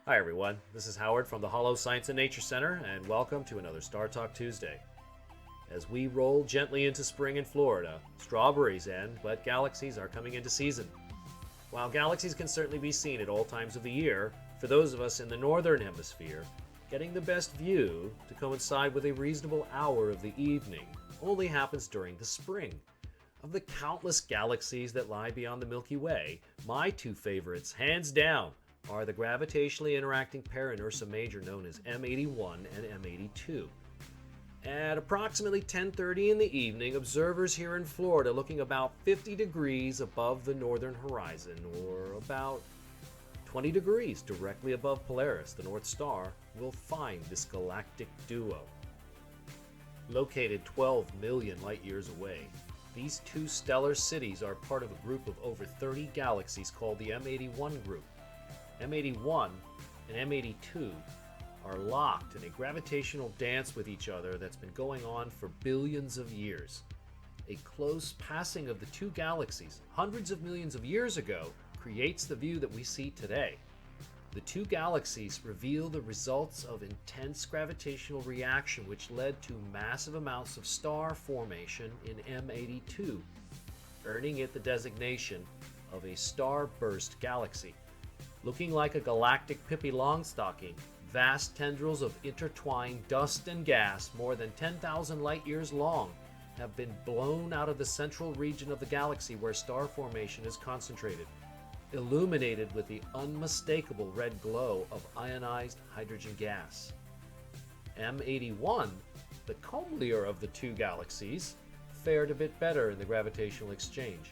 Hi everyone, this is Howard from the Hollow Science and Nature Center, and welcome to another Star Talk Tuesday. As we roll gently into spring in Florida, strawberries and wet galaxies are coming into season. While galaxies can certainly be seen at all times of the year, for those of us in the northern hemisphere, getting the best view to coincide with a reasonable hour of the evening only happens during the spring. Of the countless galaxies that lie beyond the Milky Way, my two favorites, hands down, are the gravitationally interacting pair in Ursa Major known as M81 and M82. At approximately 10:30 in the evening, observers here in Florida looking about 50 degrees above the northern horizon, or about 20 degrees directly above Polaris, the North Star, will find this galactic duo. Located 12 million light-years away, these two stellar cities are part of a group of over 30 galaxies called the M81 group. M81 and M82 are locked in a gravitational dance with each other that's been going on for billions of years. A close passing of the two galaxies hundreds of millions of years ago creates the view that we see today. The two galaxies reveal the results of intense gravitational reaction which led to massive amounts of star formation in M82, earning it the designation of a starburst galaxy. Looking like a galactic Pippi Longstocking, vast tendrils of intertwined dust and gas more than 10,000 light-years long have been blown out of the central region of the galaxy where star formation is concentrated, illuminated with the unmistakable red glow of ionized hydrogen gas. M81, the comelier of the two galaxies, fared a bit better in the gravitational exchange.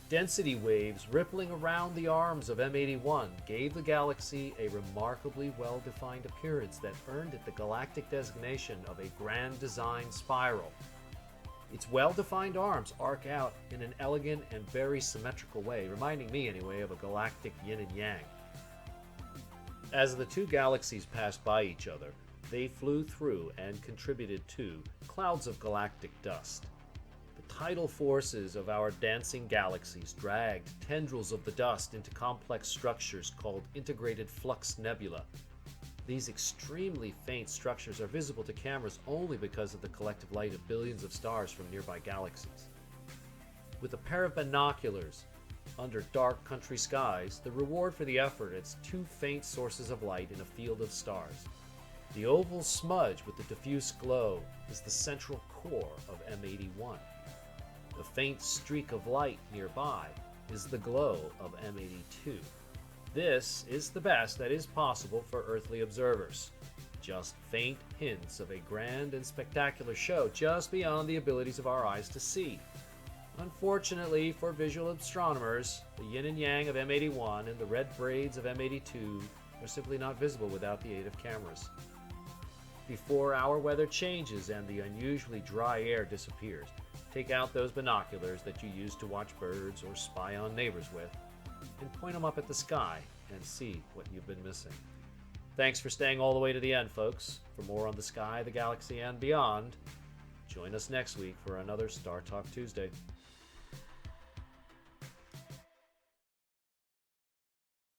Density waves rippling around the arms of M81 gave the galaxy a remarkably well-defined appearance that earned it the galactic designation of a grand design spiral. Its well-defined arms arc out in an elegant and very symmetrical way, reminding me anyway of a galactic yin and yang. As the two galaxies passed by each other, they flew through and contributed to clouds of galactic dust. The tidal forces of our dancing galaxies dragged tendrils of the dust into complex structures called integrated flux nebula. These extremely faint structures are visible to cameras only because of the collective light of billions of stars from nearby galaxies. With a pair of binoculars under dark country skies, the reward for the effort is two faint sources of light in a field of stars. The oval smudge with the diffuse glow is the central core of M81. The faint streak of light nearby is the glow of M82. This is the best that is possible for earthly observers. Just faint hints of a grand and spectacular show just beyond the abilities of our eyes to see. Unfortunately for visual astronomers, the yin and yang of M81 and the red braids of M82 are simply not visible without the aid of cameras. Before our weather changes and the unusually dry air disappears, take out those binoculars that you use to watch birds or spy on neighbors with, and point them up at the sky and see what you've been missing. Thanks for staying all the way to the end, folks. For more on the sky, the galaxy, and beyond, join us next week for another Star Talk Tuesday.